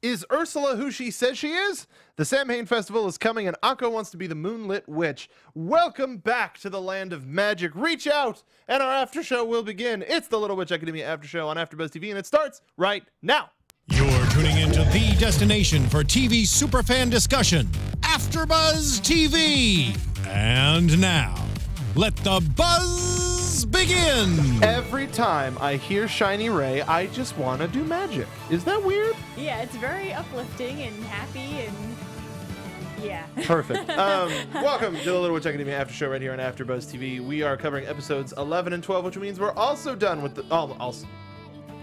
Is Ursula who she says she is? The Samhain Festival is coming and Akko wants to be the moonlit witch. Welcome back to the land of magic. Reach out and our after show will begin. It's the Little Witch Academia after show on Afterbuzz TV and it starts right now. You're tuning into the destination for TV superfan discussion, Afterbuzz TV. And now, let the buzz begin. Every time I hear Shiny Ray, I just want to do magic. Is that weird? Yeah, it's very uplifting and happy and yeah. Perfect. Welcome to the Little Witch Academia after show right here on Afterbuzz TV. We are covering episodes 11 and 12, which means we're also done with the...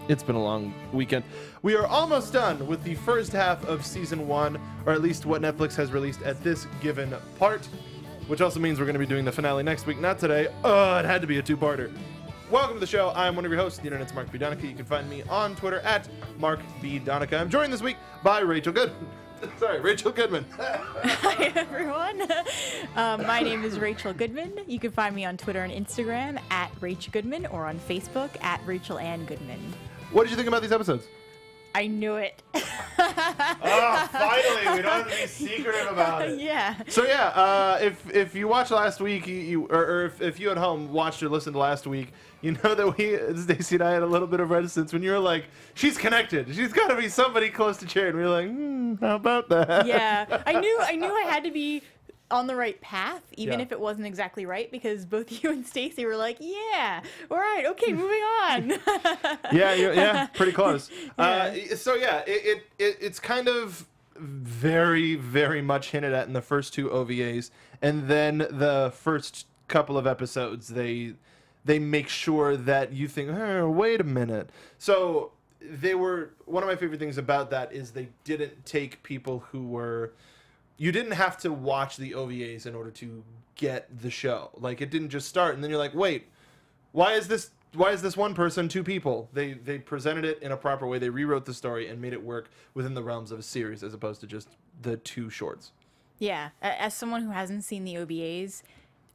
It's been a long weekend. We are almost done with the first half of season 1, or at least what Netflix has released at this given part, which also means we're going to be doing the finale next week, not today. It had to be a two-parter. Welcome to the show. I'm one of your hosts, the internet's Mark B. Donica. You can find me on Twitter at Mark B. Donica. I'm joined this week by Rachel Goodman. Hi, everyone. My name is Rachel Goodman. You can find me on Twitter and Instagram at Rach Goodman or on Facebook at Rachel Ann Goodman. What did you think about these episodes? I knew it. Finally, we don't have to be secretive about it. Yeah. So yeah, if you watched last week, if you at home watched or listened to last week, you know that Stacey and I had a little bit of reticence when you were like, she's connected. She's got to be somebody close to Cher. And we were like, how about that? Yeah. I knew I had to be on the right path, even Yeah. if it wasn't exactly right, because both you and Stacey were like, yeah, all right, okay, moving on. Yeah, pretty close. Yeah. It's kind of very, very much hinted at in the first two OVAs, and then the first couple of episodes, they make sure that you think, oh, wait a minute. So one of my favorite things about that is they didn't take people who were... You didn't have to watch the OVAs in order to get the show. Like, it didn't just start, and then you're like, wait, why is this one person, two people? They presented it in a proper way. They rewrote the story and made it work within the realms of a series as opposed to just the two shorts. Yeah, as someone who hasn't seen the OVAs,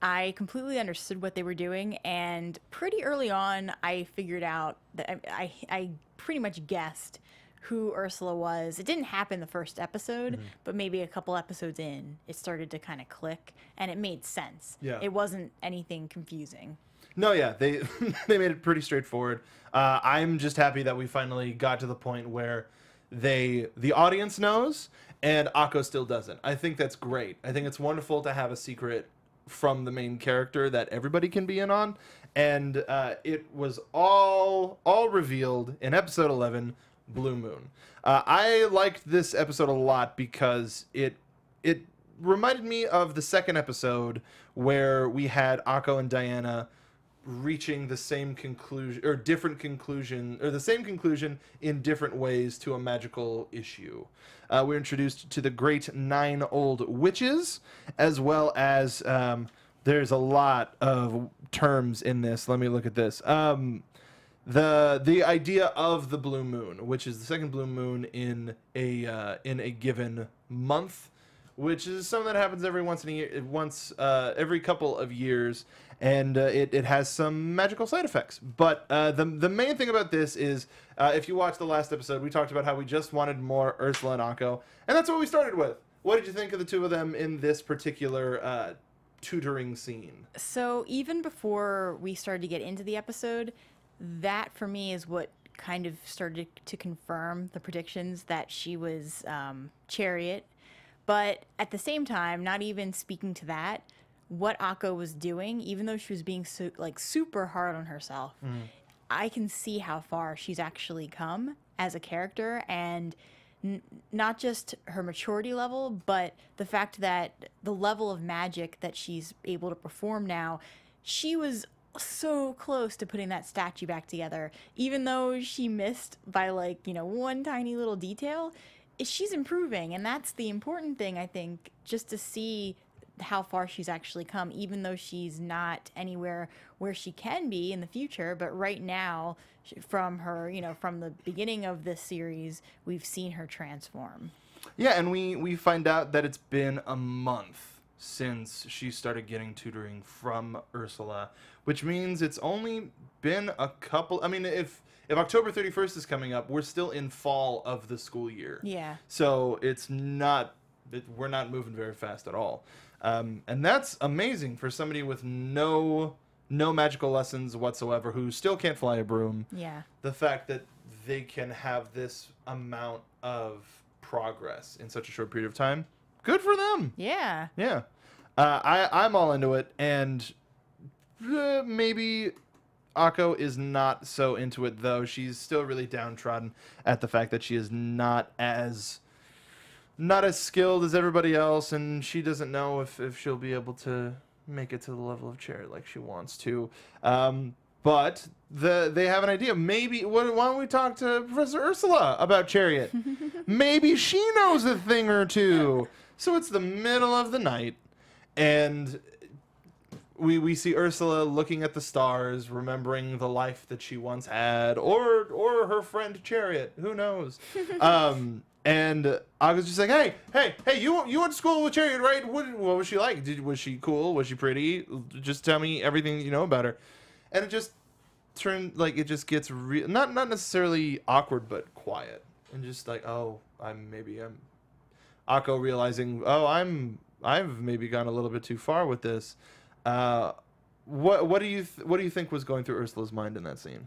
I completely understood what they were doing, and pretty early on, I figured out that I pretty much guessed who Ursula was. It didn't happen the first episode, but maybe a couple episodes in, it started to kind of click, and it made sense. Yeah. It wasn't anything confusing. No, yeah, they they made it pretty straightforward. I'm just happy that we finally got to the point where the audience knows and Akko still doesn't. I think that's great. I think it's wonderful to have a secret from the main character that everybody can be in on, and it was all revealed in episode 11, Blue Moon. I liked this episode a lot because it reminded me of the second episode where we had Akko and Diana reaching the same conclusion or different conclusion, or the same conclusion in different ways to a magical issue. We're introduced to the great 9 old witches, as well as there's a lot of terms in this. Let me look at this. The idea of the blue moon, which is the second blue moon in a given month, which is something that happens every every couple of years, and it has some magical side effects. But the main thing about this is, if you watch the last episode, we talked about how we just wanted more Ursula and Akko, and that's what we started with. What did you think of the two of them in this particular tutoring scene? So even before we started to get into the episode, that for me is what kind of started to confirm the predictions that she was Chariot. But at the same time, not even speaking to that, what Akko was doing, even though she was being super hard on herself, I can see how far she's actually come as a character, and not just her maturity level, but the fact that the level of magic that she's able to perform now, she was so close to putting that statue back together, even though she missed by one tiny little detail. She's improving, and that's the important thing, I think, just to see how far she's actually come, even though she's not anywhere where she can be in the future. But right now, from her, from the beginning of this series, we've seen her transform. Yeah, and we find out that it's been a month since she started getting tutoring from Ursula, which means it's only been a couple... I mean, if if October 31st is coming up, we're still in fall of the school year. Yeah. So we're not moving very fast at all. And that's amazing for somebody with no magical lessons whatsoever, who still can't fly a broom. Yeah. The fact that they can have this amount of progress in such a short period of time, good for them. Yeah. Yeah. I'm all into it, and maybe Akko is not so into it, though. She's still really downtrodden at the fact that she is not as skilled as everybody else, and she doesn't know if she'll be able to make it to the level of Chariot like she wants to. But they have an idea. Maybe why don't we talk to Professor Ursula about Chariot? Maybe she knows a thing or two. So it's the middle of the night, and we see Ursula looking at the stars, remembering the life that she once had, or her friend Chariot. Who knows? And Akko's just like, hey, you went to school with Chariot, right? What was she like? Was she cool? Was she pretty? Just tell me everything you know about her. And it just it just gets not necessarily awkward, but quiet, and just like, I'm Akko realizing, I've maybe gone a little bit too far with this. What do you think was going through Ursula's mind in that scene?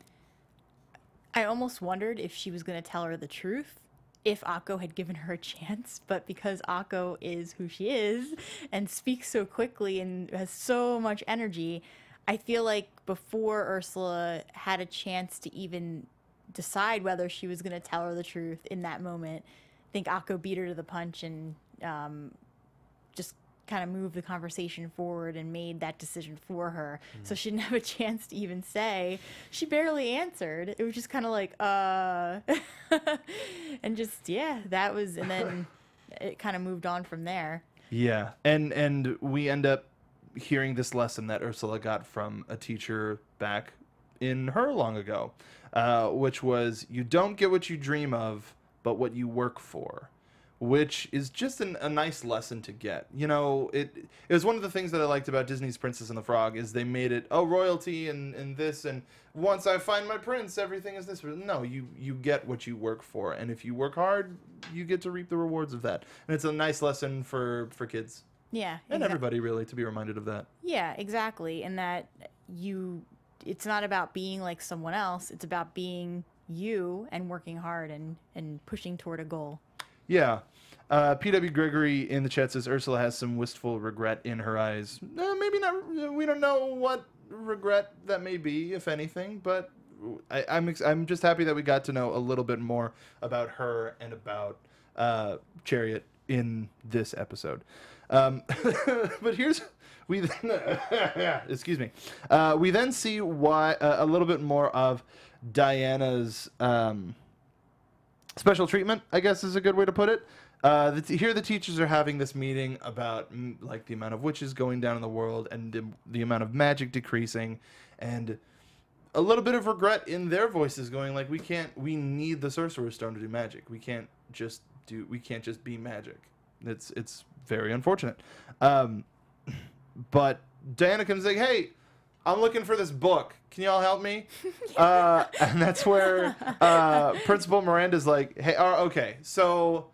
I almost wondered if she was going to tell her the truth, if Akko had given her a chance, but because Akko is who she is and speaks so quickly and has so much energy, I feel like before Ursula had a chance to even decide whether she was going to tell her the truth in that moment, I think Akko beat her to the punch and just kind of moved the conversation forward and made that decision for her. So she didn't have a chance to even say. She barely answered. It was just kind of like, and just, that was, and then it kind of moved on from there. Yeah, and we end up hearing this lesson that Ursula got from a teacher back in her long ago, which was, you don't get what you dream of, but what you work for, which is just a nice lesson to get. You know, it was one of the things that I liked about Disney's Princess and the Frog, is they made it, royalty and this, and once I find my prince, everything is this. No, you get what you work for, and if you work hard, you get to reap the rewards of that. And it's a nice lesson for kids. Yeah. And everybody, really, to be reminded of that. Yeah, exactly. And that it's not about being like someone else. It's about being you and working hard and pushing toward a goal. Yeah. P.W. Gregory in the chat says Ursula has some wistful regret in her eyes. Maybe not. We don't know what regret that may be, if anything, but I'm just happy that we got to know a little bit more about her and about Chariot in this episode. But excuse me. We then see why a little bit more of Diana's special treatment, I guess is a good way to put it. Here the teachers are having this meeting about like the amount of witches going down in the world and the amount of magic decreasing, and a little bit of regret in their voices, going like, we need the Sorcerer's Stone to do magic. We can't just be magic. It's very unfortunate. But Diana comes like, hey, I'm looking for this book. Can y'all help me? And that's where Principal Miranda's like, hey, okay, so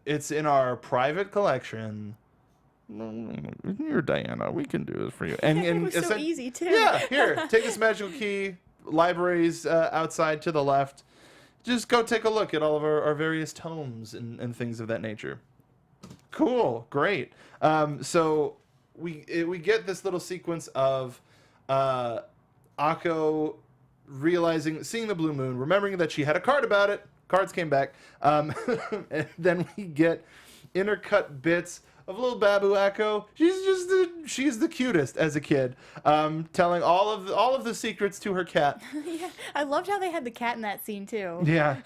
it's in our private collection. You're Diana. We can do this for you. And it was so easy, too. Yeah, here, take this magical key. Libraries outside to the left. Just go take a look at all of our various tomes and things of that nature. Cool, great. So we get this little sequence of Akko seeing the blue moon, remembering that she had a card about it. Cards came back. And then we get intercut bits of little Babu Akko. She's the cutest as a kid, telling all of the secrets to her cat. Yeah, I loved how they had the cat in that scene too. Yeah.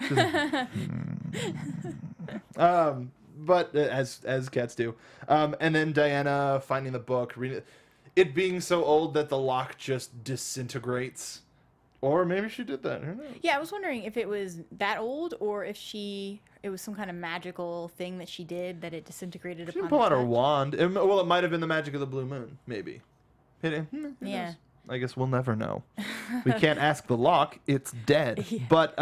But as cats do. And then Diana finding the book, reading it being so old that the lock just disintegrates. Or maybe she did that. Who knows? Yeah, I was wondering if it was that old or if it was some kind of magical thing that she did that it disintegrated upon She didn't pull out her touch. wand. It might have been the magic of the blue moon, maybe. Yeah. I guess we'll never know. We can't ask the lock; it's dead. Yeah. But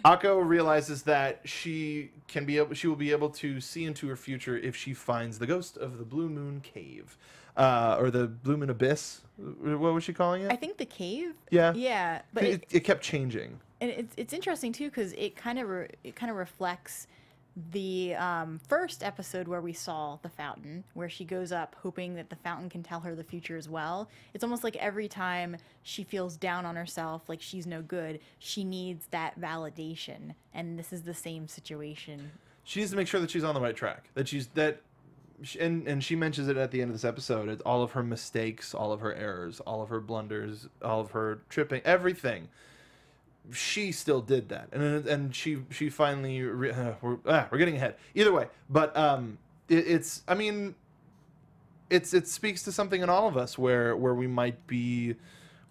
Akko realizes that she will be able to see into her future if she finds the ghost of the Blue Moon Cave, or the Blue Moon Abyss. What was she calling it? I think the cave. Yeah. Yeah, but it kept changing. And it's interesting too because it kind of reflects the first episode where we saw the fountain, where she goes up hoping that the fountain can tell her the future as well. It's almost like every time she feels down on herself, like she's no good, she needs that validation, and this is the same situation. She needs to make sure that she's on the right track, and she mentions it at the end of this episode. It's all of her mistakes, all of her errors, all of her blunders, all of her tripping, everything. She still did that, and she finally we're getting ahead. Either way, but it speaks to something in all of us where we might be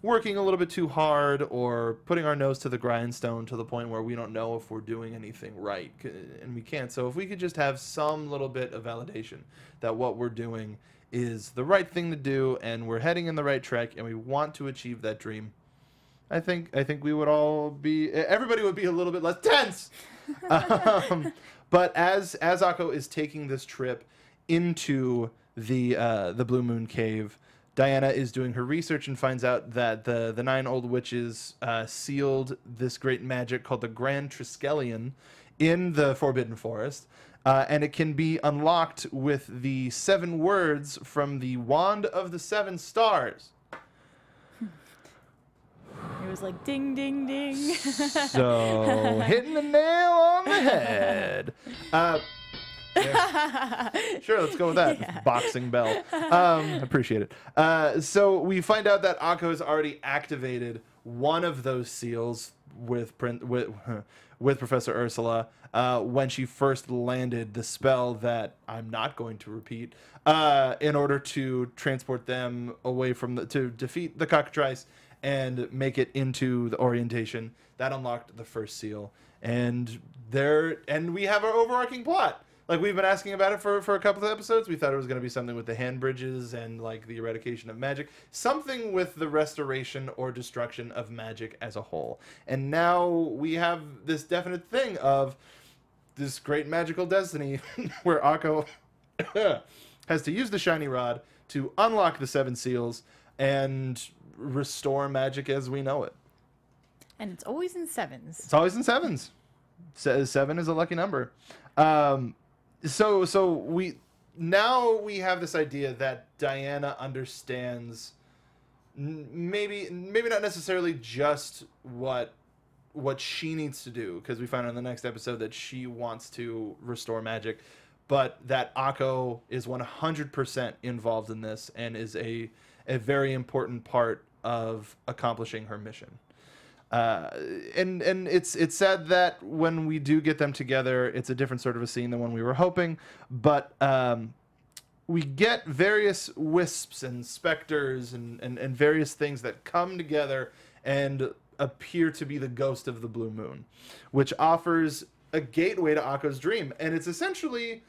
working a little bit too hard or putting our nose to the grindstone to the point where we don't know if we're doing anything right, and we can't. So if we could just have some little bit of validation that what we're doing is the right thing to do and we're heading in the right track and we want to achieve that dream, I think we would everybody would be a little bit less tense. But as Akko is taking this trip into the Blue Moon Cave, Diana is doing her research and finds out that the 9 old witches sealed this great magic called the Grand Triskelion in the Forbidden Forest, and it can be unlocked with the 7 words from the Wand of the 7 Stars. It was like ding, ding, ding. So, hitting the nail on the head. Yeah. Sure, let's go with that. Yeah. Boxing bell. Appreciate it. So we find out that Akko has already activated one of those seals with Professor Ursula when she first landed the spell that I'm not going to repeat in order to transport them away from to defeat the cockatrice and make it into the orientation. That unlocked the first seal. And we have our overarching plot. Like, we've been asking about it for a couple of episodes. We thought it was going to be something with the hand bridges and, like, the eradication of magic. Something with the restoration or destruction of magic as a whole. And now we have this definite thing of this great magical destiny where Akko has to use the shiny rod to unlock the 7 seals and restore magic as we know it. And it's always in 7s. It's always in 7s. 7 is a lucky number. So we have this idea that Diana understands maybe not necessarily just what she needs to do, because we find out in the next episode that she wants to restore magic, but that Akko is 100% involved in this and is a very important part of accomplishing her mission. And it's sad that when we do get them together, it's a different sort of a scene than when we were hoping, but we get various wisps and specters and various things that come together and appear to be the ghost of the Blue Moon, which offers a gateway to Akko's dream. And it's essentially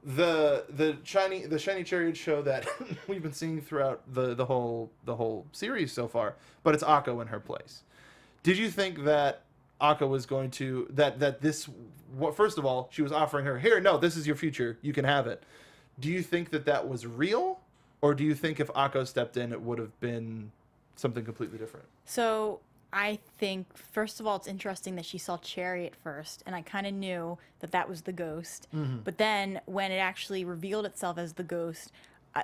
the shiny chariot show that we've been seeing throughout the whole series so far, but it's Akko in her place. Did you think that Akko was going to first of all, she was offering her, here, no, this is your future, you can have it. Do you think that was real, or do you think if Akko stepped in, it would have been something completely different? So I think, first of all, it's interesting that she saw Chariot first, and I kind of knew that was the ghost. Mm-hmm. But then when it actually revealed itself as the ghost,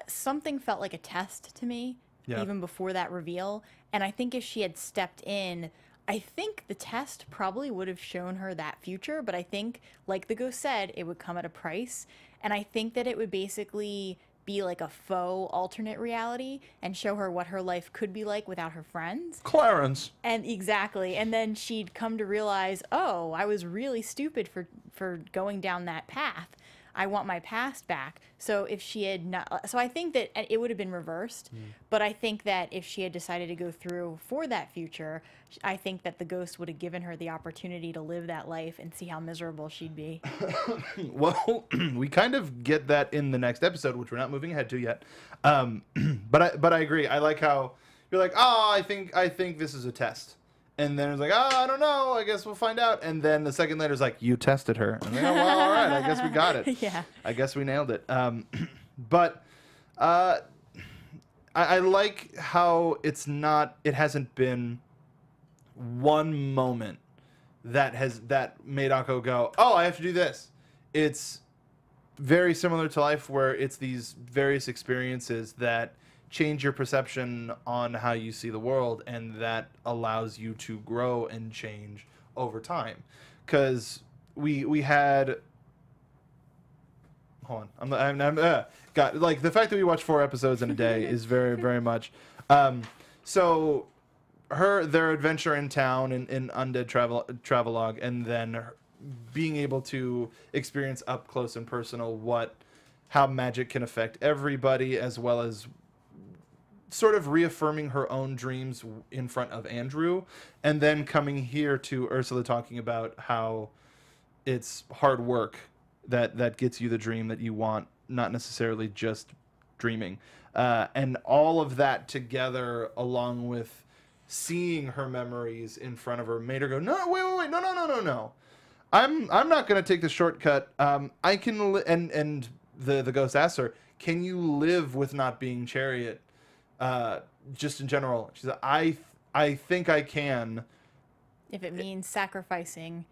something felt like a test to me, even before that reveal. And I think if she had stepped in, I think the test probably would have shown her that future, but I think, like the ghost said, it would come at a price. And I think that it would basically be like a faux alternate reality and show her what her life could be like without her friends. Clarence. And exactly. And then she'd come to realize, oh, I was really stupid for going down that path. I want my past back. So if she had not, so I think that it would have been reversed, but I think that if she had decided to go through for that future, I think that the ghost would have given her the opportunity to live that life and see how miserable she'd be. Well, we kind of get that in the next episode, which we're not moving ahead to yet. But I agree. I like how be like, oh, I think this is a test. And then it's like, oh, I don't know. I guess we'll find out. And then the second later is like, you tested her. And then, oh, well, all right. I guess we got it. Yeah. I guess we nailed it. But I like how it hasn't been one moment that made Akko go, oh, I have to do this. It's very similar to life, where it's these various experiences that change your perception on how you see the world, and that allows you to grow and change over time. Because we had, hold on, I'm got, like, the fact that we watched 4 episodes in a day is very, very much. So their adventure in town in Undead Travelogue, and then being able to experience up close and personal how magic can affect everybody, as well as sort of reaffirming her own dreams in front of Andrew, and then coming here to Ursula talking about how it's hard work that gets you the dream that you want, not necessarily just dreaming. And all of that together, along with seeing her memories in front of her, made her go, no, wait, no. I'm not going to take the shortcut. I can, and the ghost asks her, can you live with not being Chariot? Just in general. She said, I think I can. If it means sacrificing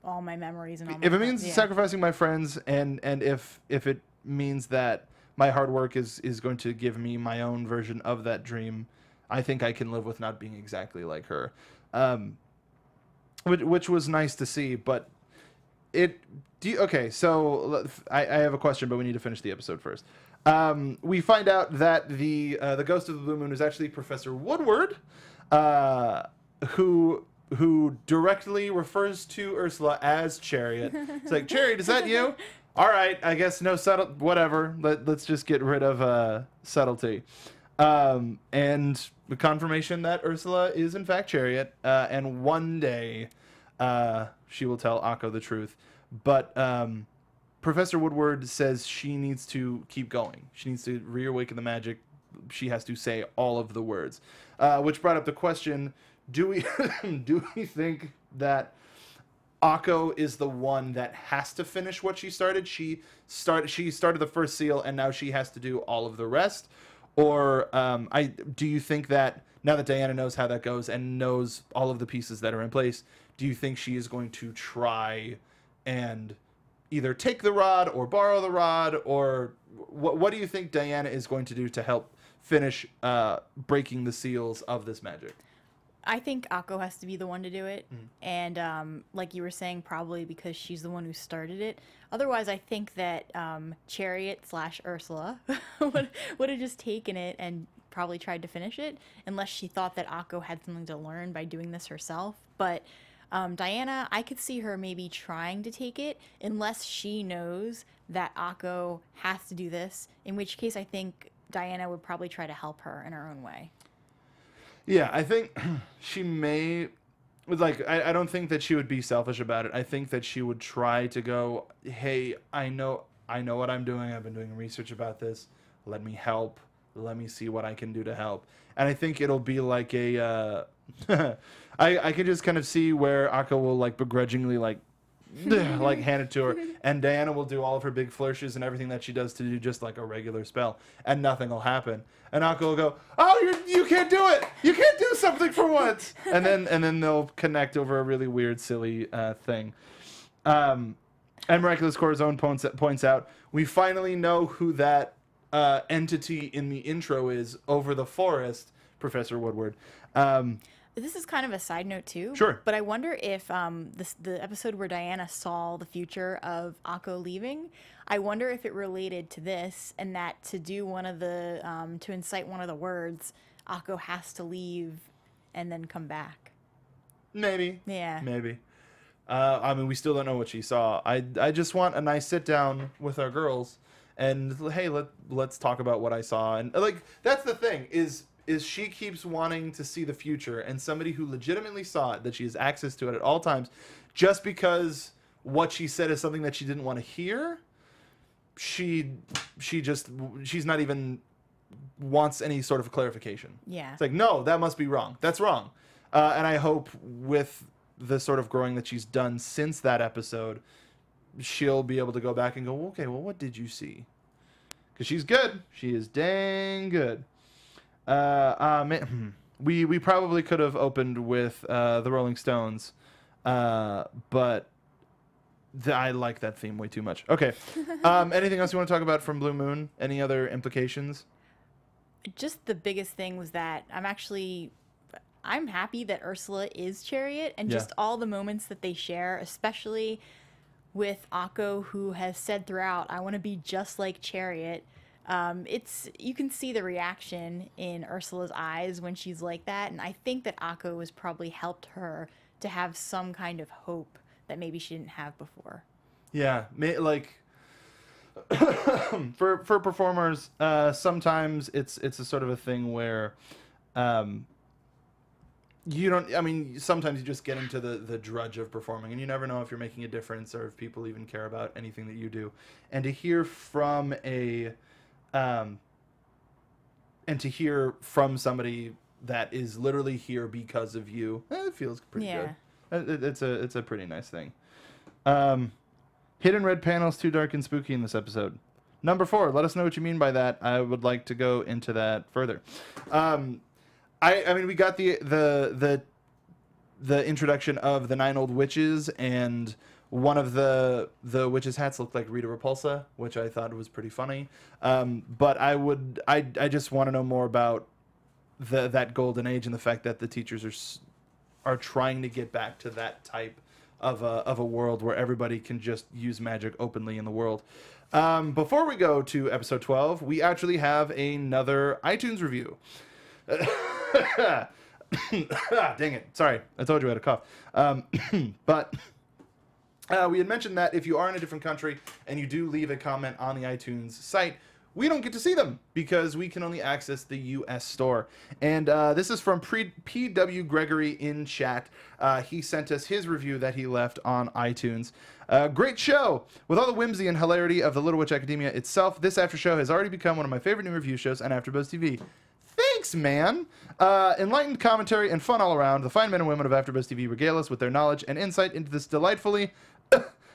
all my memories and all my if it means sacrificing my friends, and if it means that my hard work is going to give me my own version of that dream, I think I can live with not being exactly like her. Which was nice to see, but okay, so I have a question, but we need to finish the episode first. We find out that the ghost of the blue moon is actually Professor Woodward, who directly refers to Ursula as Chariot. It's like, Chariot, is that you? All right, I guess no subtle, whatever. Let's just get rid of subtlety. And the confirmation that Ursula is in fact Chariot, and one day she will tell Akko the truth. But Professor Woodward says she needs to keep going. She needs to reawaken the magic. She has to say all of the words, which brought up the question: do we think that Akko is the one that has to finish what she started? She started the first seal, and now she has to do all of the rest. Or do you think that now that Diana knows how that goes and knows all of the pieces that are in place, do you think she is going to try and either take the rod or borrow the rod, or what do you think Diana is going to do to help finish breaking the seals of this magic? I think Akko has to be the one to do it. And like you were saying, probably because she's the one who started it. Otherwise, I think that Chariot / Ursula would have just taken it and probably tried to finish it, unless she thought that Akko had something to learn by doing this herself. But Diana, I could see her maybe trying to take it, unless she knows that Akko has to do this, in which case I think Diana would probably try to help her in her own way. Yeah, I think she may, like, I don't think that she would be selfish about it. I think that she would try to go, hey, I know what I'm doing. I've been doing research about this. Let me help. Let me see what I can do to help. And I think it'll be like a, I can just kind of see where Akko will, like, begrudgingly, like hand it to her, and Diana will do all of her big flourishes and everything that she does to do just like a regular spell, and nothing will happen. And Akko will go, oh, you can't do it. You can't do something for once. And then they'll connect over a really weird, silly thing. And Miraculous Corazon points out, we finally know who that entity in the intro is over the forest, Professor Woodward. This is kind of a side note too. Sure. But I wonder if the episode where Diana saw the future of Akko leaving, I wonder if it related to this, and that to do one of the to incite one of the words, Akko has to leave and then come back. Maybe. Yeah. Maybe. I mean, we still don't know what she saw. I just want a nice sit down with our girls, and hey, let's talk about what I saw. And like, that's the thing is she keeps wanting to see the future, and somebody who legitimately saw it, that she has access to it at all times, just because what she said is something that she didn't want to hear, she's not even wants any sort of clarification. Yeah. It's like, no, that must be wrong. That's wrong. And I hope with the sort of growing that she's done since that episode, she'll be able to go back and go, okay, well, what did you see? Because she's good. She is dang good. We probably could have opened with the Rolling Stones, but I like that theme way too much. Okay. Anything else you want to talk about from Blue Moon? Any other implications? Just the biggest thing was that I'm happy that Ursula is Chariot, and just all the moments that they share, especially with Akko, who has said throughout, I want to be just like Chariot. You can see the reaction in Ursula's eyes when she's like that, and I think that Akko has probably helped her to have some kind of hope that maybe she didn't have before. Yeah, like for performers, sometimes it's a sort of a thing where you don't. I mean, sometimes you just get into the drudge of performing, and you never know if you're making a difference or if people even care about anything that you do. And to hear from somebody that is literally here because of you, it feels pretty good. It's a pretty nice thing. Hidden red panels too dark and spooky in this episode. Number 4. Let us know what you mean by that. I would like to go into that further. I mean, we got the introduction of the 9 old witches, and one of the witches' hats looked like Rita Repulsa, which I thought was pretty funny. But I just want to know more about that golden age and the fact that the teachers are trying to get back to that type of a world where everybody can just use magic openly in the world. Before we go to episode 12, we actually have another iTunes review. Dang it. Sorry. I told you I had a cough. But we had mentioned that if you are in a different country and you do leave a comment on the iTunes site, we don't get to see them because we can only access the US store. And this is from PW Gregory in chat. He sent us his review that he left on iTunes. Great show! With all the whimsy and hilarity of the Little Witch Academia itself, this after show has already become one of my favorite new review shows on Afterbuzz TV. Thanks, man! Enlightened commentary and fun all around. The fine men and women of Afterbuzz TV regale us with their knowledge and insight into this delightfully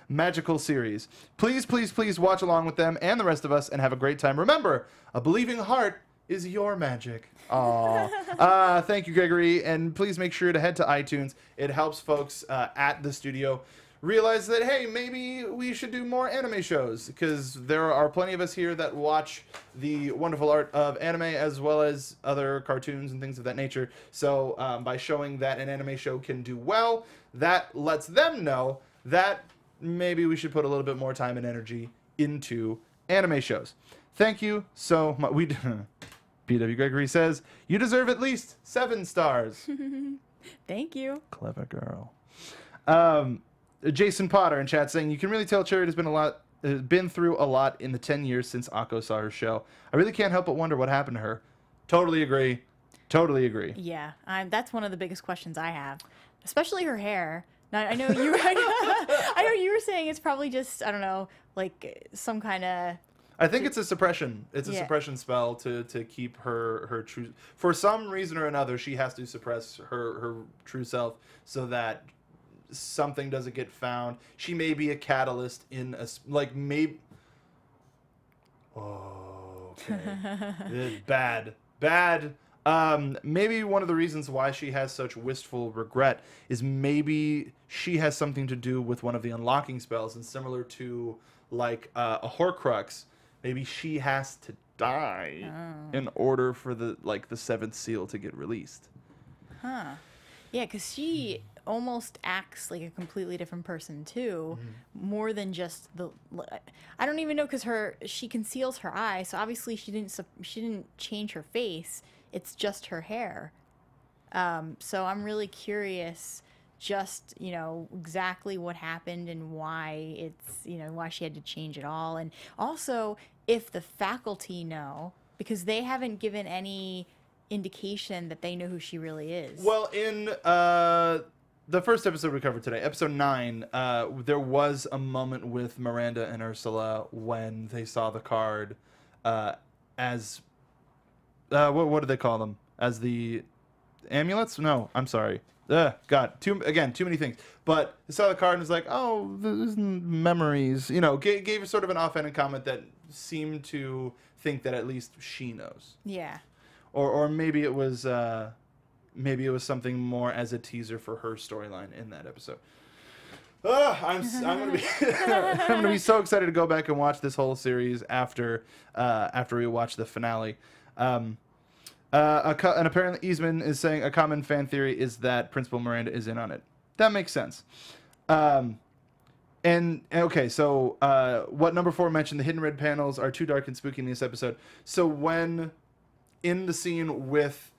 magical series. Please, please, please watch along with them and the rest of us and have a great time. Remember, a believing heart is your magic. Aww. Thank you, Gregory, and please make sure to head to iTunes. It helps folks at the studio realize that, hey, maybe we should do more anime shows, because there are plenty of us here that watch the wonderful art of anime as well as other cartoons and things of that nature. So by showing that an anime show can do well, that lets them know that maybe we should put a little bit more time and energy into anime shows. Thank you so much. PW Gregory says, you deserve at least 7 stars. Thank you. Clever girl. Jason Potter in chat saying, you can really tell Chariot has been through a lot in the 10 years since Akko saw her show. I really can't help but wonder what happened to her. Totally agree. Totally agree. Yeah, that's one of the biggest questions I have, especially her hair. Now, I know you. I know you were saying it's probably just, I don't know, like some kind of. I think it's a suppression. It's a suppression spell to keep her true. For some reason or another, she has to suppress her true self so that something doesn't get found. She may be a catalyst in a maybe. Oh, okay. Bad. Maybe one of the reasons why she has such wistful regret is maybe she has something to do with one of the unlocking spells, and similar to like a Horcrux, maybe she has to die in order for the 7th seal to get released. Huh. Yeah, because she almost acts like a completely different person too, more than just I don't even know, because she conceals her eye, so obviously she didn't change her face. It's just her hair. So I'm really curious, just, exactly what happened and why why she had to change it all. And also if the faculty know, because they haven't given any indication that they know who she really is. Well, in the first episode we covered today, episode 9, there was a moment with Miranda and Ursula when they saw the card as what do they call them? As the amulets? No, I'm sorry. God, too many things. But he saw the card and was like, oh, there's memories. You know, gave her sort of an offhanded comment that seemed to think that at least she knows. Yeah. Or maybe it was something more as a teaser for her storyline in that episode. I'm gonna be so excited to go back and watch this whole series after we watch the finale. And apparently Eastman is saying a common fan theory is that Principal Miranda is in on it. That makes sense. And okay, so what number 4 mentioned, the hidden red panels are too dark and spooky in this episode. So when in the scene with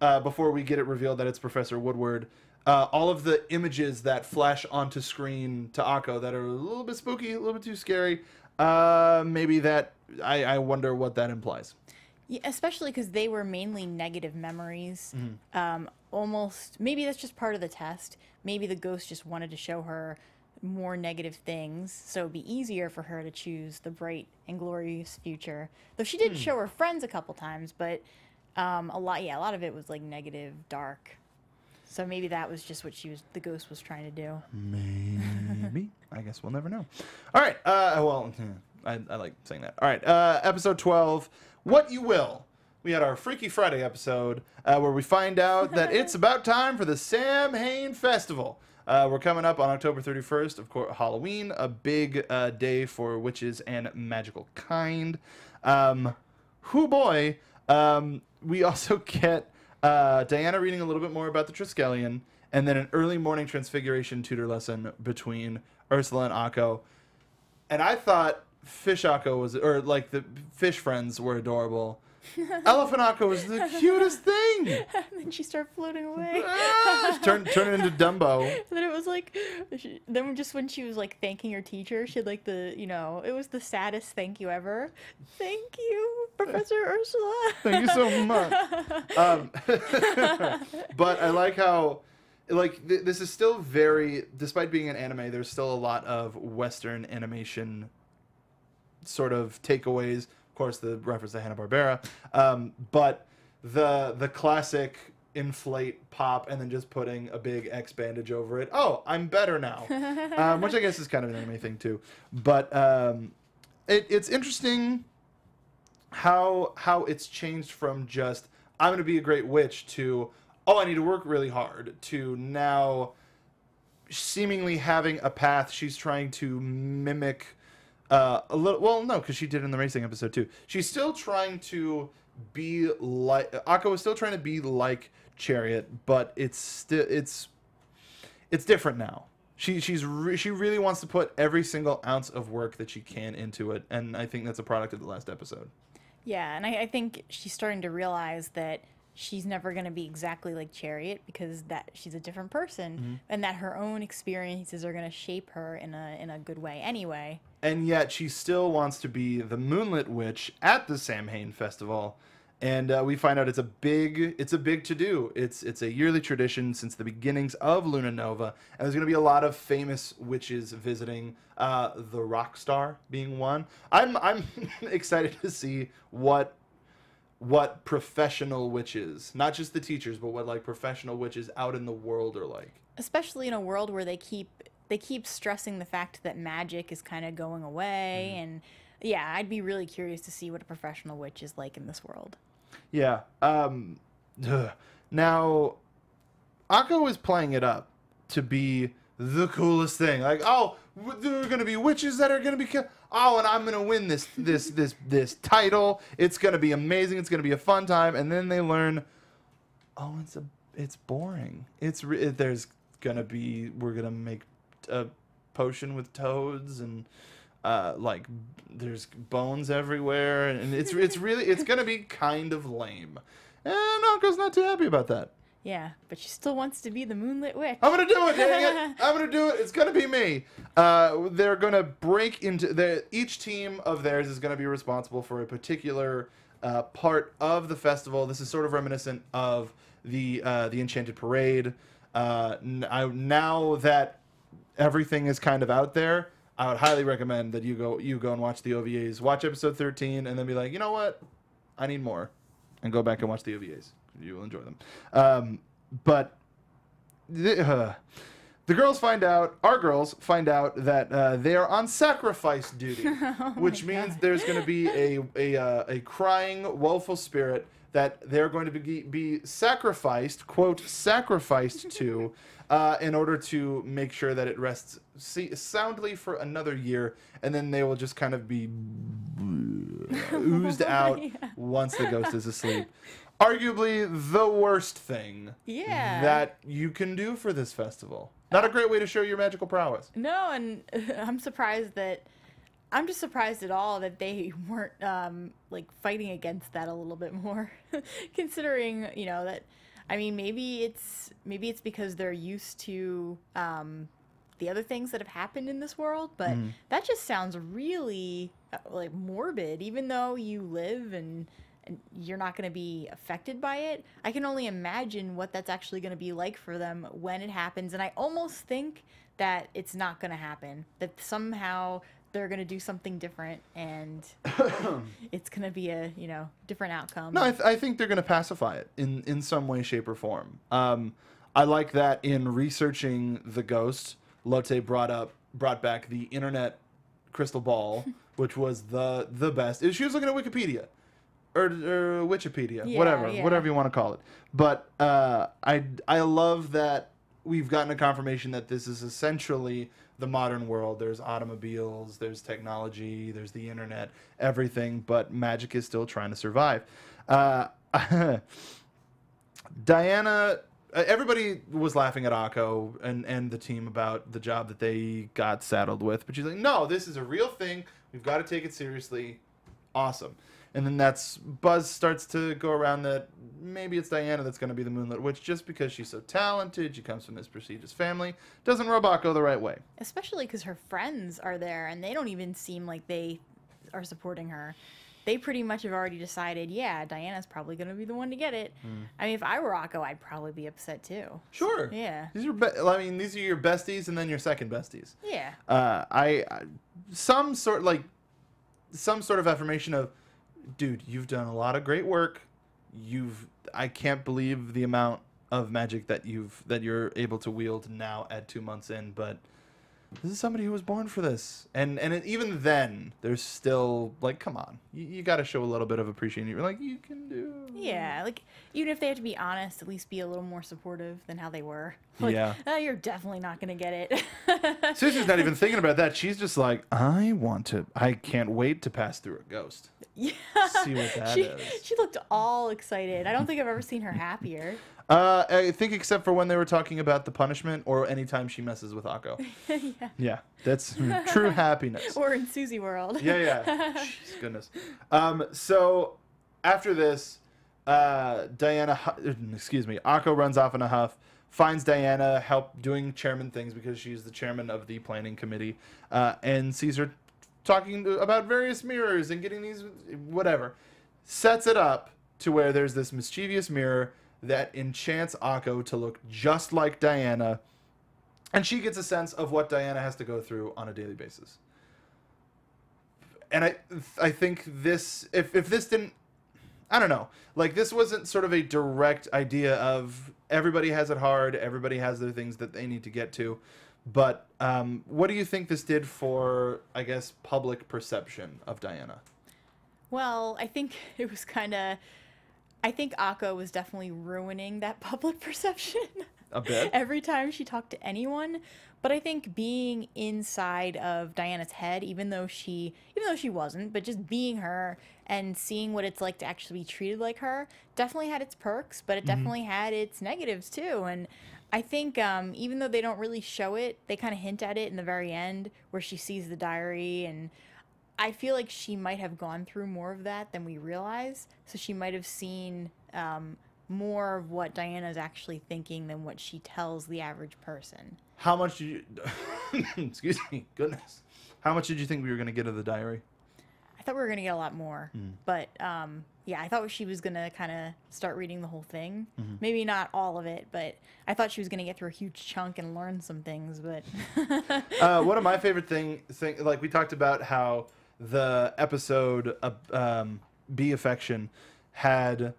before we get it revealed that it's Professor Woodward, all of the images that flash onto screen to Akko that are a little bit spooky, a little bit too scary, maybe that I wonder what that implies. Yeah, especially because they were mainly negative memories. Mm-hmm. Almost, maybe that's just part of the test. Maybe the ghost just wanted to show her more negative things, so it'd be easier for her to choose the bright and glorious future. Though she did show her friends a couple times, but a lot of it was like negative, dark. So maybe that was just what the ghost was trying to do. Maybe. I guess we'll never know. All right. I like saying that. All right. Episode 12. What You Will. We had our Freaky Friday episode where we find out that it's about time for the Samhain Festival. We're coming up on October 31st, of course, Halloween, a big day for witches and magical kind. Hoo boy. We also get Diana reading a little bit more about the Triskelion, and then an early morning transfiguration tutor lesson between Ursula and Akko. And I thought Fish Akko was, or like the fish friends were adorable. Elephant Akko was the cutest thing. And then she started floating away. Turn it into Dumbo. And then it was like, then just when she was like thanking her teacher, she had like it was the saddest thank you ever. Thank you, Professor Ursula. Thank you so much. But I like how, this is still very, despite being an anime, there's still a lot of Western animation sort of takeaways. Of course, the reference to Hanna-Barbera, but the classic inflate pop and then just putting a big X bandage over it. Oh, I'm better now, which I guess is kind of an anime thing too. But it's interesting how it's changed from just I'm going to be a great witch to I need to work really hard to now seemingly having a path. She's trying to mimic. A little, well, no, because she did it in the racing episode too. She's still trying to be like Akko is still trying to be like Chariot, but it's different now. She really wants to put every single ounce of work that she can into it, and I think that's a product of the last episode. Yeah, and I think she's starting to realize that she's never going to be exactly like Chariot because that she's a different person, and that her own experiences are going to shape her in a good way anyway. And yet she still wants to be the Moonlit Witch at the Samhain Festival, and we find out it's a big to-do. It's a yearly tradition since the beginnings of Luna Nova, and there's going to be a lot of famous witches visiting. The Rockstar being one. I'm excited to see what professional witches, not just the teachers, but what like professional witches out in the world are like. Especially in a world where they keep stressing the fact that magic is kind of going away, and yeah, I'd be really curious to see what a professional witch is like in this world. Yeah. Now, Akko is playing it up to be the coolest thing. Like, oh, there are gonna be witches that are gonna be. Oh, and I'm gonna win this title. It's gonna be amazing. It's gonna be a fun time. And then they learn, oh, it's boring. We're gonna make a potion with toads and like there's bones everywhere, and it's gonna be kind of lame. And Akko's not too happy about that. Yeah, but she still wants to be the Moonlit Witch. I'm gonna do it, dang it! I'm gonna do it. It's gonna be me. They're gonna break into each team of theirs is gonna be responsible for a particular part of the festival. This is sort of reminiscent of the Enchanted Parade. Now that everything is kind of out there, I would highly recommend that you go and watch the OVAs. Watch episode 13, and then be like, you know what? I need more. and go back and watch the OVAs. You will enjoy them. But the girls find out, our girls find out that they are on sacrifice duty, which means there's going to be a crying, woeful spirit that they're going to be sacrificed, quote, sacrificed to, in order to make sure that it rests soundly for another year, and then they will just kind of be oozed out once the ghost is asleep. Arguably the worst thing that you can do for this festival. Not a great way to show your magical prowess. No, and I'm just surprised at all that they weren't like fighting against that a little bit more, considering, you know, that, I mean, maybe it's because they're used to the other things that have happened in this world, but that just sounds really like morbid. Even though you live and you're not going to be affected by it, I can only imagine what that's actually going to be like for them when it happens. And I almost think that it's not going to happen, that somehow they're going to do something different and it's going to be a, you know, different outcome. No, I think they're going to pacify it in some way, shape, or form. I like that in researching the ghost, Lotte brought back the internet crystal ball, which was the best. She was looking at Wikipedia. Or Wikipedia, whatever you want to call it. But I love that we've gotten a confirmation that this is essentially the modern world. There's automobiles, there's technology, there's the internet, everything, but magic is still trying to survive. Diana, everybody was laughing at Akko and the team about the job that they got saddled with, but she's like, no, this is a real thing. We've got to take it seriously. Awesome. And then buzz starts to go around that maybe it's Diana that's going to be the Moonlit Witch just because she's so talented. She comes from this prestigious family. Doesn't rub Akko the right way. Especially because her friends are there and they don't even seem like they are supporting her. They pretty much have already decided, yeah, Diana's probably going to be the one to get it. I mean, if I were Akko, I'd probably be upset too. Sure. Yeah. These are your besties and then your second besties. Yeah. Some sort of affirmation of, dude, you've done a lot of great work. I can't believe the amount of magic that you're able to wield now at 2 months in, but this is somebody who was born for this. And even then, there's still, like, come on. You got to show a little bit of appreciation. You're like, you can do. Yeah, like, even if they have to be honest, at least be a little more supportive than how they were. Like, oh, you're definitely not going to get it. Susie's not even thinking about that. She's just like, I can't wait to pass through a ghost. Yeah. See what that is. She looked all excited. I don't think I've ever seen her happier. I think except for when they were talking about the punishment or anytime she messes with Akko. Yeah, that's true happiness. Or in Susie World. Yeah. Jeez, goodness. So after this, Akko runs off in a huff, finds Diana doing chairman things because she's the chairman of the planning committee, and sees her talking about various mirrors and getting these whatever. Sets it up to where there's this mischievous mirror that enchants Akko to look just like Diana, and she gets a sense of what Diana has to go through on a daily basis. And I think this, if this didn't, I don't know, like this wasn't sort of a direct idea of everybody has it hard, everybody has their things that they need to get to, but what do you think this did for, I guess, public perception of Diana? Well, I think it was I think Akko was definitely ruining that public perception. A bit. Every time she talked to anyone. But I think being inside of Diana's head, even though she wasn't, but just being her and seeing what it's like to actually be treated like her, definitely had its perks, but it definitely had its negatives too. And I think even though they don't really show it, they kind of hint at it in the very end where she sees the diary, and I feel like she might have gone through more of that than we realize. So she might have seen more of what Diana's actually thinking than what she tells the average person. How much did you... Excuse me. Goodness. How much did you think we were going to get of the diary? I thought we were going to get a lot more. But, yeah, I thought she was going to kind of start reading the whole thing. Maybe not all of it, but I thought she was going to get through a huge chunk and learn some things. But one of my favorite things, like we talked about how the episode Be Affection had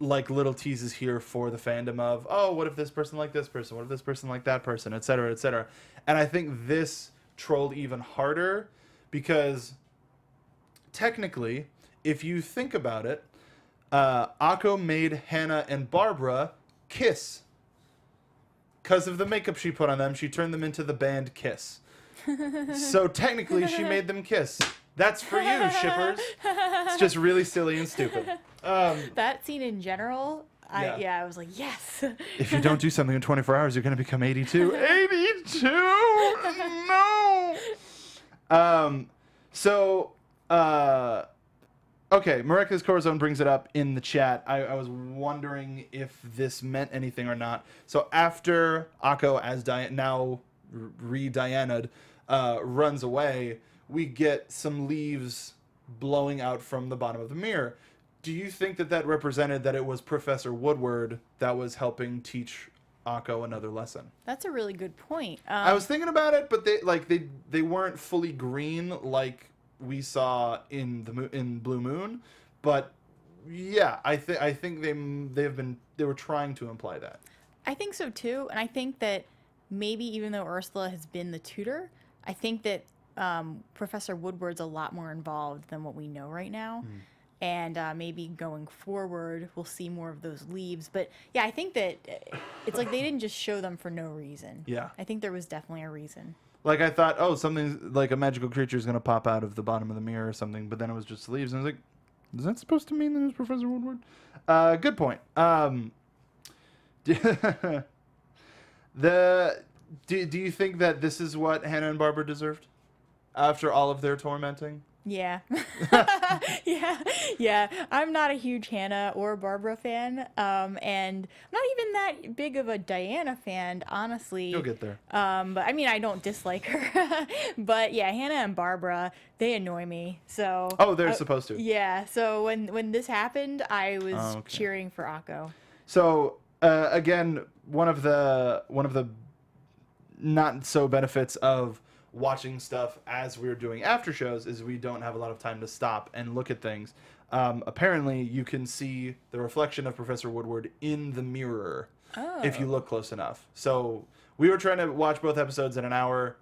like little teases here for the fandom of, oh, what if this person like this person? What if this person like that person? Et cetera, et cetera. And I think this trolled even harder because technically, if you think about it, Akko made Hannah and Barbara kiss. Because of the makeup she put on them, she turned them into the band Kiss. So technically, she made them kiss. That's for you, shippers. It's just really silly and stupid. That scene in general, I was like, yes. If you don't do something in 24 hours, you're going to become 82. 82? No! Okay, Mareka's Corazon brings it up in the chat. I was wondering if this meant anything or not. So after Akko, as now re-Diana'd, runs away, we get some leaves blowing out from the bottom of the mirror. Do you think that represented that it was Professor Woodward that was helping teach Akko another lesson? That's a really good point. I was thinking about it, but they weren't fully green like we saw in Blue Moon. But yeah, I think they were trying to imply that. I think so too, and I think that maybe even though Ursula has been the tutor, I think that Professor Woodward's a lot more involved than what we know right now. And maybe going forward, we'll see more of those leaves. But yeah, I think that it's like they didn't just show them for no reason. Yeah. I think there was definitely a reason. Like I thought, oh, something like a magical creature is going to pop out of the bottom of the mirror or something. But then it was just leaves. And I was like, is that supposed to mean that it was Professor Woodward? Good point. Do you think that this is what Hannah and Barbara deserved after all of their tormenting? Yeah. Yeah. I'm not a huge Hannah or Barbara fan. And I'm not even that big of a Diana fan, honestly. You'll get there. But I mean, I don't dislike her. But yeah, Hannah and Barbara, they annoy me. So. Oh, they're supposed to. Yeah. So when this happened, I was cheering for Akko. So again, one of the not so benefits of watching stuff as we're doing after shows is we don't have a lot of time to stop and look at things. Apparently, you can see the reflection of Professor Woodward in the mirror if you look close enough. So we were trying to watch both episodes in an hour,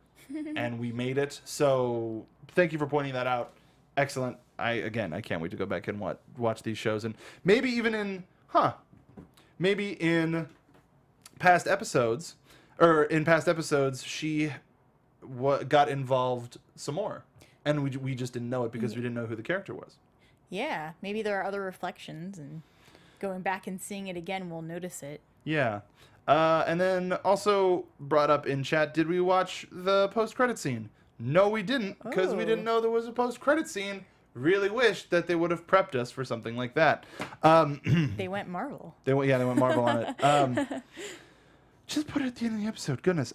and we made it. So thank you for pointing that out. Excellent. I can't wait to go back and watch these shows, and maybe even in past episodes, she got involved some more, and we just didn't know it because we didn't know who the character was. Yeah, maybe there are other reflections, and going back and seeing it again, we'll notice it. Yeah. And then also brought up in chat, did we watch the post-credit scene? No, we didn't, because we didn't know there was a post-credit scene. Really wished that they would have prepped us for something like that. They went Marvel. They went Marvel on it. Just put it at the end of the episode. Goodness.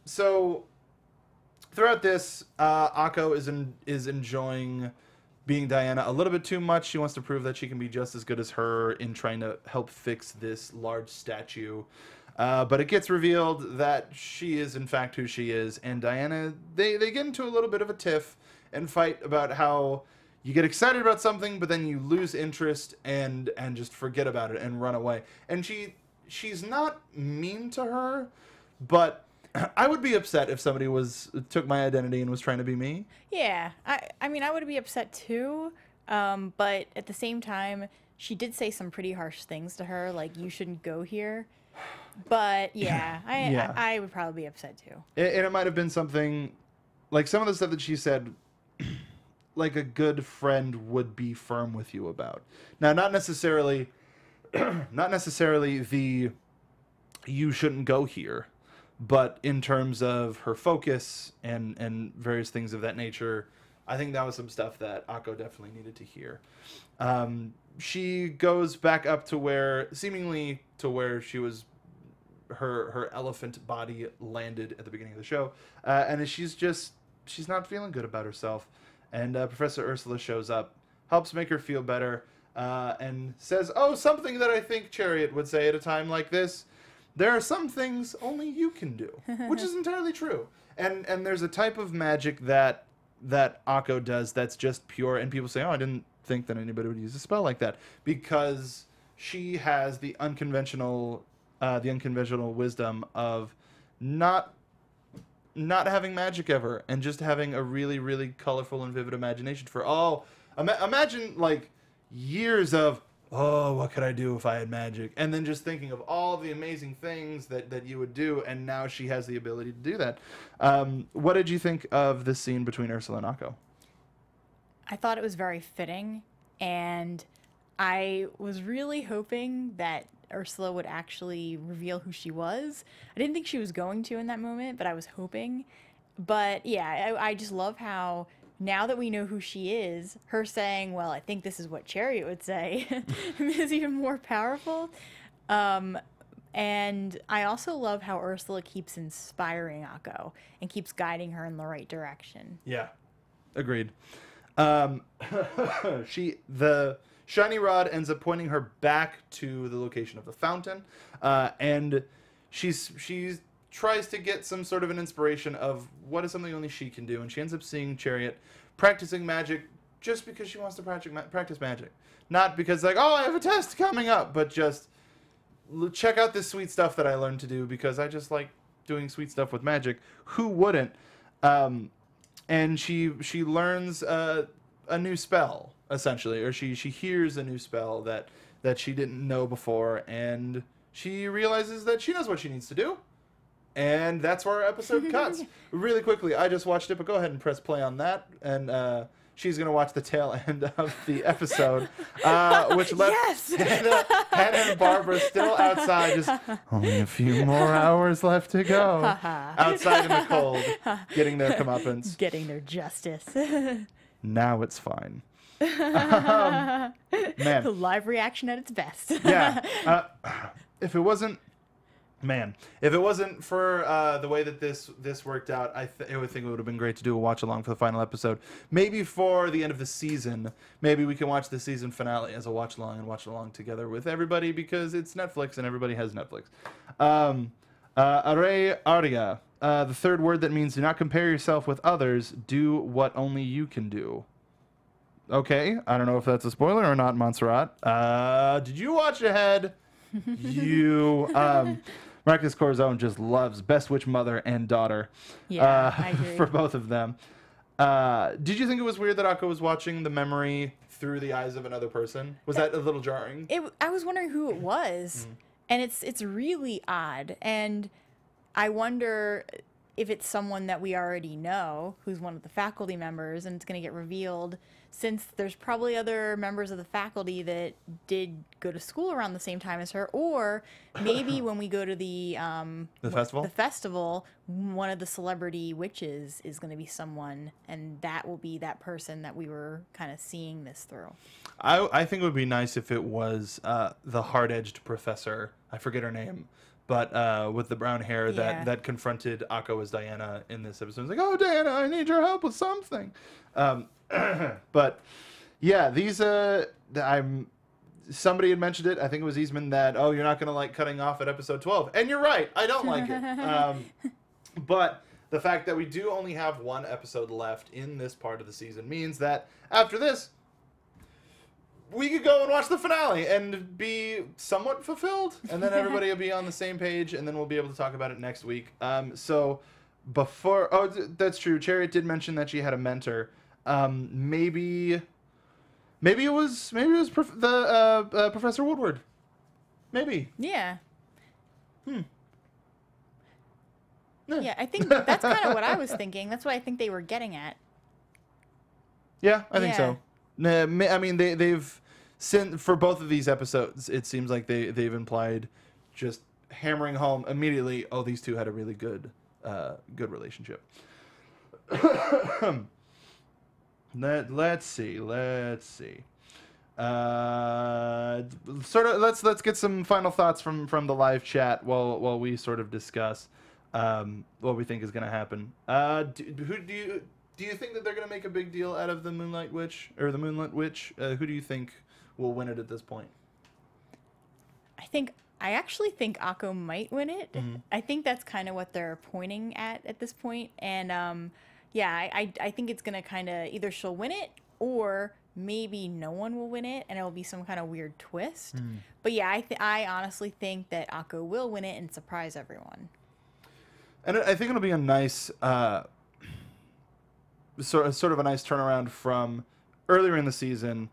So throughout this, Akko is enjoying being Diana a little bit too much. She wants to prove that she can be just as good as her in trying to help fix this large statue. But it gets revealed that she is in fact who she is, and Diana, they get into a little bit of a tiff and fight about how you get excited about something, but then you lose interest and just forget about it and run away. And she's not mean to her, but I would be upset if somebody took my identity and was trying to be me. Yeah, I mean, I would be upset too, but at the same time, she did say some pretty harsh things to her, like, you shouldn't go here. But, yeah, I would probably be upset too. And it might have been something, like some of the stuff that she said, like a good friend would be firm with you about. Now, not necessarily the you shouldn't go here, but in terms of her focus and various things of that nature, I think that was some stuff that Akko definitely needed to hear. She goes back up to seemingly to where she was, her elephant body landed at the beginning of the show, and she's not feeling good about herself. And Professor Ursula shows up, helps make her feel better, and says, oh, something that I think Chariot would say at a time like this. There are some things only you can do, which is entirely true. And there's a type of magic that Akko does that's just pure, and people say, oh, I didn't think that anybody would use a spell like that, because she has the unconventional wisdom of not having magic ever, and just having a really, really colorful and vivid imagination for imagine like years of, oh, what could I do if I had magic? And then just thinking of all the amazing things that you would do, and now she has the ability to do that. What did you think of this scene between Ursula and Akko? I thought it was very fitting, and I was really hoping that Ursula would actually reveal who she was. I didn't think she was going to in that moment, but I was hoping. But yeah, I just love how now that we know who she is, her saying, well, I think this is what Chariot would say, is even more powerful. And I also love how Ursula keeps inspiring Akko and keeps guiding her in the right direction. Yeah, agreed. The shiny rod ends up pointing her back to the location of the fountain, and she tries to get some sort of an inspiration of what is something only she can do, and she ends up seeing Chariot practicing magic just because she wants to practice magic, not because like, oh, I have a test coming up, but just check out this sweet stuff that I learned to do because I just like doing sweet stuff with magic. Who wouldn't? And she learns a new spell, essentially, or she hears a new spell that she didn't know before, and she realizes that she knows what she needs to do. And that's where our episode cuts. Really quickly, I just watched it, but go ahead and press play on that, and she's going to watch the tail end of the episode, which left Hannah and Barbara still outside, just only a few more hours left to go. Outside in the cold, getting their comeuppance. Getting their justice. Now it's fine. Man. Live reaction at its best. Yeah. If it wasn't for the way that this worked out, I would think it would have been great to do a watch along for the final episode. Maybe for the end of the season, maybe we can watch the season finale as a watch along and watch along together with everybody because it's Netflix and everybody has Netflix. Are aria, the third word that means do not compare yourself with others. Do what only you can do. Okay, I don't know if that's a spoiler or not, Montserrat. Did you watch ahead? You. Marcus Corazon just loves Best Witch Mother and Daughter. Yeah, I agree. For both of them. Did you think it was weird that Akko was watching the memory through the eyes of another person? Was that a little jarring? I was wondering who it was, and it's really odd. And I wonder if it's someone that we already know, who's one of the faculty members, and it's going to get revealed, since there's probably other members of the faculty that did go to school around the same time as her, or maybe when we go to the festival, one of the celebrity witches is going to be someone, and that will be that person that we were kind of seeing this through. I think it would be nice if it was the hard-edged professor. I forget her name. But with the brown hair that confronted Akko as Diana in this episode. It's like, oh, Diana, I need your help with something. But yeah, these somebody had mentioned it. I think it was Eastman that, oh, you're not going to like cutting off at episode 12. And you're right. I don't like it. But the fact that we do only have one episode left in this part of the season means that after this, we could go and watch the finale and be somewhat fulfilled, and then everybody will be on the same page, and then we'll be able to talk about it next week. So before, that's true. Chariot did mention that she had a mentor. Maybe it was Professor Woodward. Maybe. Yeah. Yeah, I think that's kind of what I was thinking. That's what I think they were getting at. Yeah, I think so. I mean, they've for both of these episodes, it seems like they've implied just hammering home immediately. Oh, these two had a really good relationship. Let's see. Sort of. Let's get some final thoughts from the live chat while we sort of discuss what we think is going to happen. Do you think that they're going to make a big deal out of the Moonlight Witch or the Moonlit Witch? Who do you think will win it at this point? I actually think Akko might win it. Mm-hmm. I think that's kind of what they're pointing at this point. And I think it's going to kind of either she'll win it or maybe no one will win it and it will be some kind of weird twist. But yeah, I honestly think that Akko will win it and surprise everyone. And I think it'll be a nice, sort of a nice turnaround from earlier in the season,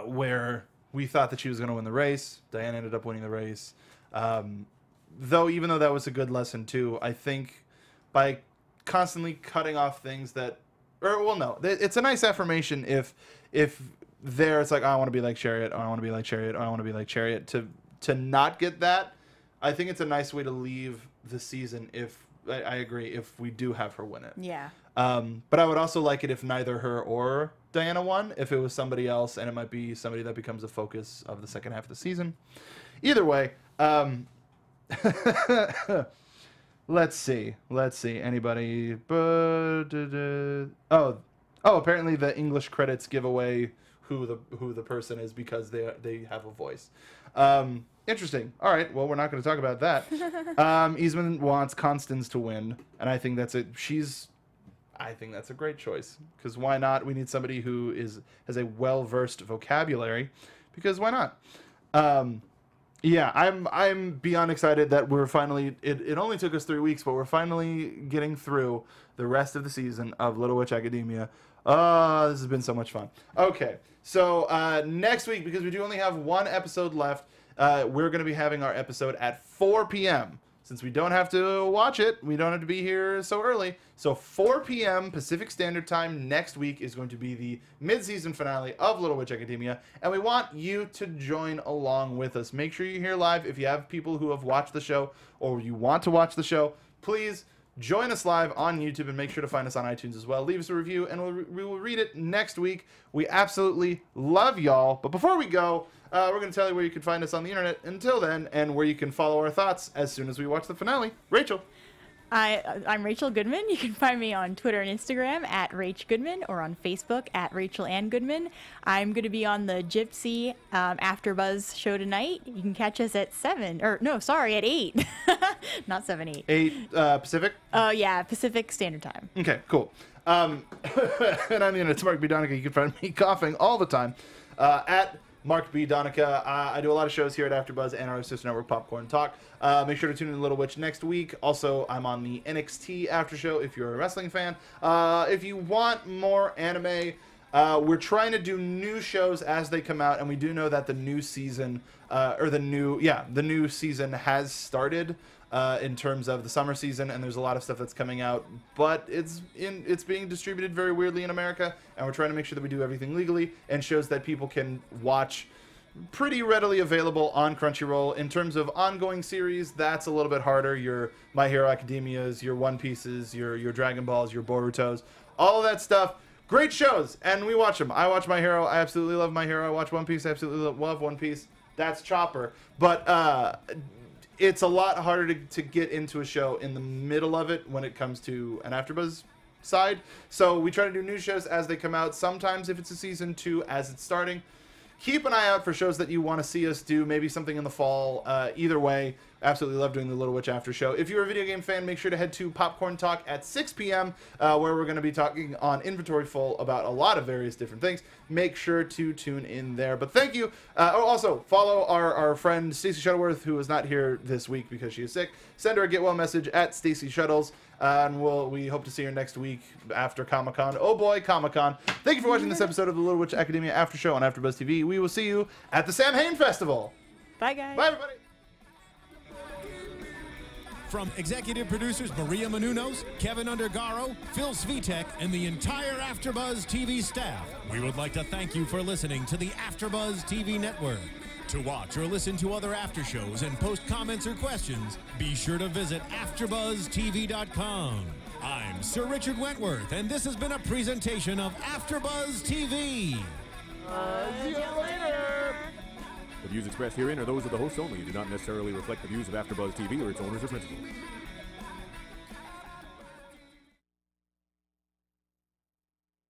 where we thought that she was going to win the race. Diana ended up winning the race. Though, even though that was a good lesson too, I think by constantly cutting off things that, or well, no, it's a nice affirmation if it's like, oh, I want to be like Chariot, or I want to be like Chariot, or I want to be like Chariot, to not get that. I think it's a nice way to leave the season if, I agree, if we do have her win it. Yeah. But I would also like it if neither her or Diana won, if it was somebody else, and it might be somebody that becomes the focus of the second half of the season. Either way, let's see. Anybody? Oh, apparently the English credits give away who the person is because they have a voice. Interesting. All right. Well, we're not going to talk about that. Eastman wants Constance to win, and I think that's it. I think that's a great choice, because why not? We need somebody who has a well-versed vocabulary, because why not? Yeah, I'm beyond excited that we're finally. It only took us 3 weeks, but we're finally getting through the rest of the season of Little Witch Academia. Oh, this has been so much fun. Okay, so next week, because we do only have one episode left, we're going to be having our episode at 4 p.m. Since we don't have to watch it, we don't have to be here so early. So 4 p.m. Pacific Standard Time next week is going to be the mid-season finale of Little Witch Academia, and we want you to join along with us. Make sure you're here live. If you have people who have watched the show or you want to watch the show, please join us live on YouTube, and make sure to find us on iTunes as well. Leave us a review, and we will read it next week. We absolutely love y'all. But before we go, we're going to tell you where you can find us on the internet until then, and where you can follow our thoughts as soon as we watch the finale. Rachel. I'm Rachel Goodman. You can find me on Twitter and Instagram at Rach Goodman, or on Facebook at Rachel Ann Goodman. I'm going to be on the Gypsy Afterbuzz show tonight. You can catch us at 8. Not 7, 8. 8 Pacific? Yeah, Pacific Standard Time. Okay, cool. And on the internet, it's Mark B. Donica. You can find me coughing all the time at Mark B. Donica. I do a lot of shows here at AfterBuzz and our sister network, Popcorn Talk. Make sure to tune in to Little Witch next week. Also, I'm on the NXT After Show if you're a wrestling fan. If you want more anime, we're trying to do new shows as they come out, and we do know that the new season, the new season has started. In terms of the summer season, and there's a lot of stuff that's coming out, but it's being distributed very weirdly in America, and we're trying to make sure that we do everything legally, and shows that people can watch pretty readily available on Crunchyroll. In terms of ongoing series, that's a little bit harder. Your My Hero Academias, your One Pieces, your Dragon Balls, your Borutos, all of that stuff. Great shows, and we watch them. I watch My Hero. I absolutely love My Hero. I watch One Piece. I absolutely love One Piece. That's Chopper. But it's a lot harder to get into a show in the middle of it when it comes to an AfterBuzz side. So we try to do new shows as they come out. Sometimes if it's a season 2 as it's starting. Keep an eye out for shows that you want to see us do. Maybe something in the fall. Either way, absolutely love doing the Little Witch After Show. If you're a video game fan, make sure to head to Popcorn Talk at 6 p.m. Where we're going to be talking on Inventory Full about a lot of various different things. Make sure to tune in there. But thank you. Also, follow our friend Stacey Shuttleworth, who is not here this week because she is sick. Send her a get well message at Stacey Shuttles. And we hope to see her next week after Comic-Con. Oh boy, Comic-Con. Thank you for watching this episode of the Little Witch Academia After Show on AfterBuzz TV. We will see you at the Sam Hain Festival. Bye, guys. Bye, everybody. From executive producers Maria Menounos, Kevin Undergaro, Phil Svitek, and the entire AfterBuzz TV staff, we would like to thank you for listening to the AfterBuzz TV network. To watch or listen to other after shows and post comments or questions, be sure to visit AfterBuzzTV.com. I'm Sir Richard Wentworth, and this has been a presentation of AfterBuzz TV. See you later. The views expressed herein are those of the hosts only and do not necessarily reflect the views of AfterBuzz TV or its owners or principals.